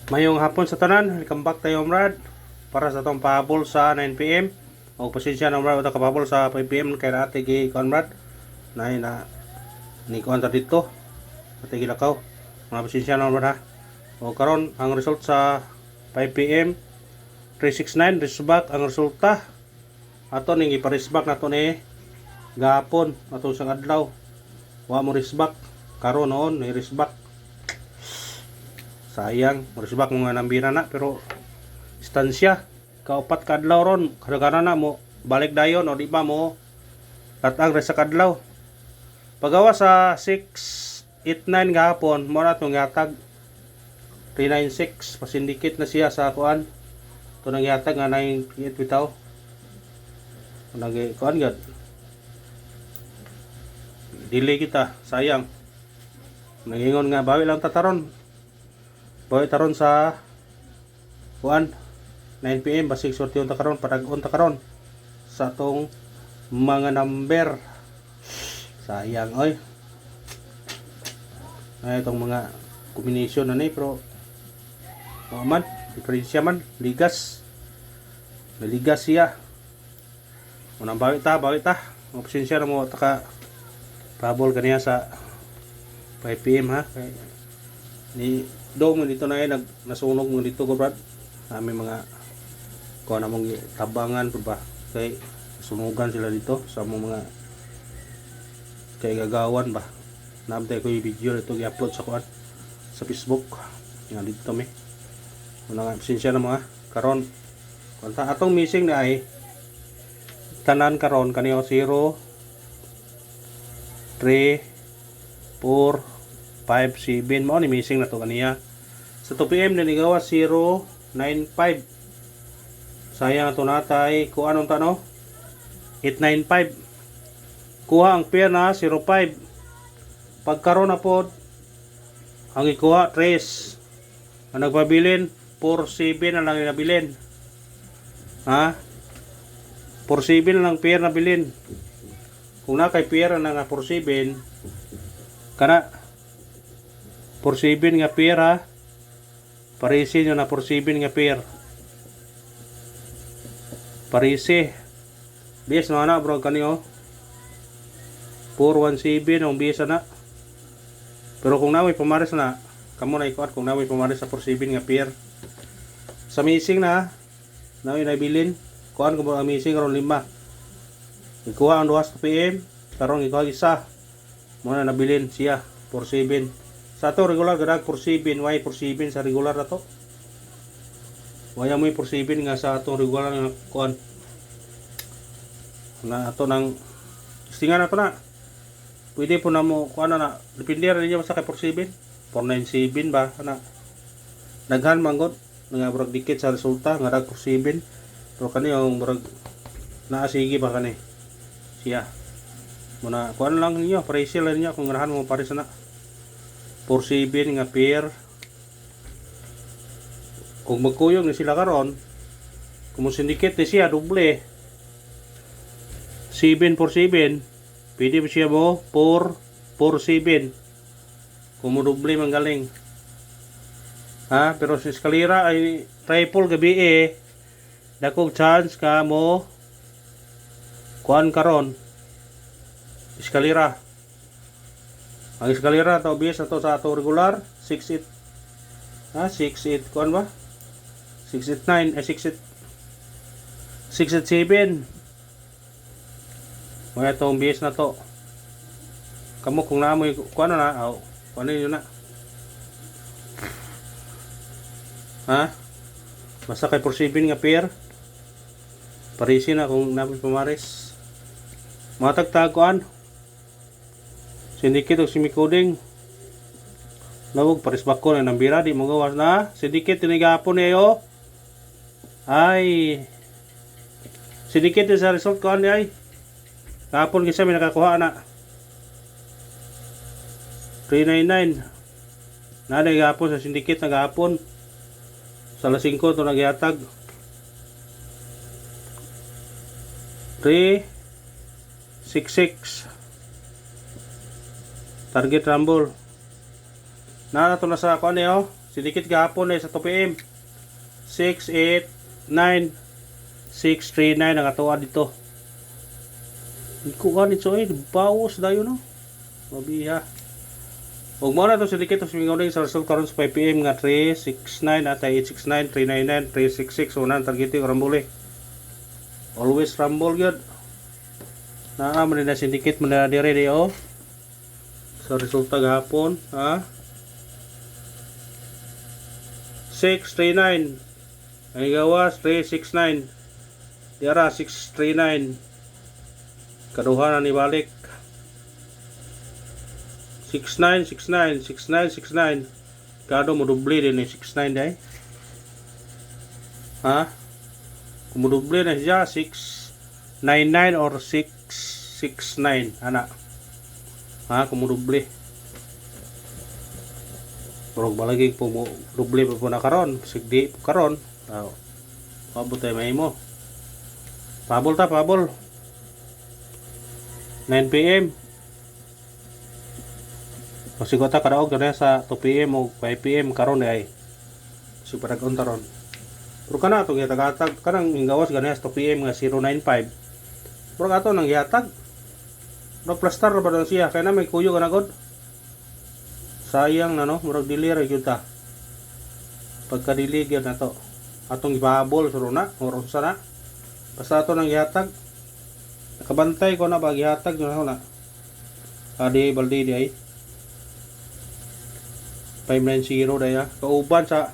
Mayong hapon sa tanan, welcome back tayo Brad para sa tong pahabol sa 9 PM. O pasensya na Brad, ito kapabol sa 5 PM kay ate gi Conrad. Na ni kuan ta dito. Ate gilakaw. Mga pasensya na Brad ha. O karon ang result sa 5 PM 369 resback ang resulta. Ato ning iparesback nato ni gahapon ato sa adlaw. Wa mo resback karon noon ni resback. Sayang, marisbak mo nga nambira na pero istansya kaupat kadlaw ron kadagana na mo balik dayon o di ba mo latang sa kadlaw pagawa sa 689 gahapon mo na itong yatag 396 pasindikit na siya sa kuan ito nang yatag nga 98 bitaw nagi kuan gad delay kita sayang nangingon nga bawi lang tataron boy taron sa kuan 9 PM basig sorti unta karon padag-on ta karon sa atong mga number sayang oy ay itong mga combination na ni pero man diferensya man ligas naligas siya unang bawi ta mga pasensya na mo taka pabol kaniya sa 5 PM ha kay ni do mo dito na nasunog mo dito ko brad may mga kuha na mong tabangan pa ba kay sunugan sila dito sa mga kay gagawan ba namtay ko yung video ito i-upload sa kuan sa Facebook nga dito mi una nga pasensya na mga karon kanta atong missing na ay tanan karon kaniyo 0 3 4 5, 7 mo ni missing na to kaniya sa 2 PM na nigawa 095 sayang ito natay kung anong tano 895 kuha ang pair na 05 pagkaroon na po ang ikuha 3 ang nagpabilin 47 na lang nabilin ha 47 na lang pair na bilin kung na kay pair na nga 47 kana 47 nga pair ha parisi nyo na 47 nga pair parisi bis na na bro kanyo 417 ang bisa na pero kung naway pamares na kamo na ikuat kung naway pamares sa 47 nga pair sa missing na naway nabilin kuan ko ang missing karon 5 ikuha ang 2 PM karon ikuha isa mo na nabilin siya 47 sa to regular gadag 47 why 47 sa regular na to waya mo 47 nga sa atong regular nga kuan na ato nang istingan na to na pwede po na mo kuan na depende ra niya sa kay 47 497 ba na daghan manggod nga brag dikit sa resulta nga dag 47 pero kani yung brag naa sige ba kani siya muna kuan lang niyo presyo lang niya kung ganahan mo pares na 47 nga pair kung magkuyog ni sila karon kung sindikit ni siya doble 747 pwede pa siya mo 447 kung mo doble manggaling ha pero sa eskalera ay triple gabi dakog chance ka mo kuan karon eskalera ang eskalera to bis ato sa ato regular 68 ha 68 kuan ba 689 687 mga itong bis na to kamo kung naamoy kuan na kuan yun na ha basta kay 47 nga pair parisi na kung naamoy pamares matagtag kuan sindikit o simikuding nawag parisbak ko na nambira di mo gawas na sindikit tinigapon niyo ay sindikit sa result ko ani ay kapon kisa may nakakuha na 399 nada gapon sa sindikit nagapon sa lasing ko to nagyatag 366 target rumble na to na sa ako niyo Sindikit gahapon sa 2 PM. 689 639 ang atuwa dito. Ikuha nito bawas dayo no. Mabiha. Ug mo na to sindikit sa mingon sa result karon sa 5 PM nga 369 at 869 399 366 unan targeting rambole. Always rumble gyud. Naa man na sindikit man na dire di oh. Sa resulta gahapon, ha? 639. Ay gawas 369. Diara 639. Kaduha na ni balik. 6969 6969. Kado mo doble din ni 69 day. Ha? Kung mo doble na siya 699 or 669 ana. Ha, kung mo doble. Pero balagi po mo doble pa po na karon, sigdi po karon. Aw. Pabot tay may mo. Pabol ta, pabol. 9 PM. Kasi ko ta kadaog na sa 2 PM o 5 PM karon ay. Super unta ron. Pero kana to gihatag kanang ingawas ganaya sa 2 PM nga 095. Pero ato nang gihatag. Nagplastar ba daw siya kaya na may kuyo ka na god. Sayang na no, murag dili ra gyud ta. Pagka dili gyud na to. Atong ibahabol suro na, or unsa na. Basta ato nang gihatag. Nakabantay ko na ba gihatag na. Adi baldi di ay. 590 daya. Kauban sa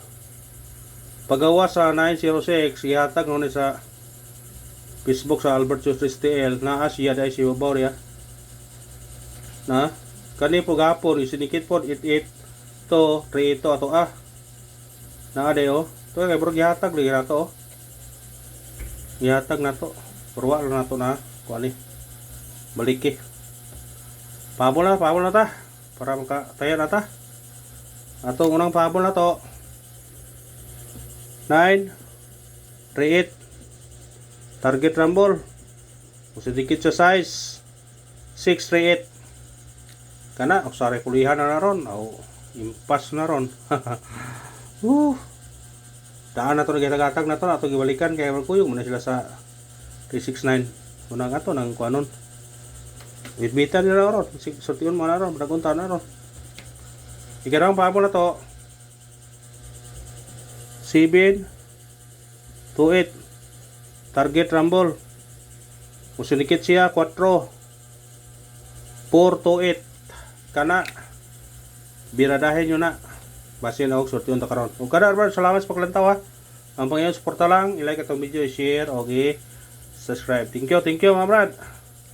pagawa sa 906 gihatag no ni sa Facebook sa Albert Justus TL na Asia dai si babaw ya. Na kani po gapon isinikit po 88 to 3 ito ato na dayo to kay bro gihatag lagi na to gihatag na to purwa na to na kuani baliki pabol na ta para makataya na ta ato unang pabol na to 9 38 target rumble usidikit sa size 638 kana usare kulihan na ron o impas na ron. Daan na to nagagatag na to ato gibalikan kay magkuyog mo na sila sa 369 unang ato nang kuanon bitbitan nila ron sortion mo na ron dagunta na ron ikarang pabol na to 7 28 target rumble usinikit siya 4 428 kana biradahin nyo na basin og sortion ta karon ug kada arbar salamat sa paglantaw ha ang pangyon suporta lang i-like atong video i-share og i-subscribe thank you mga brad.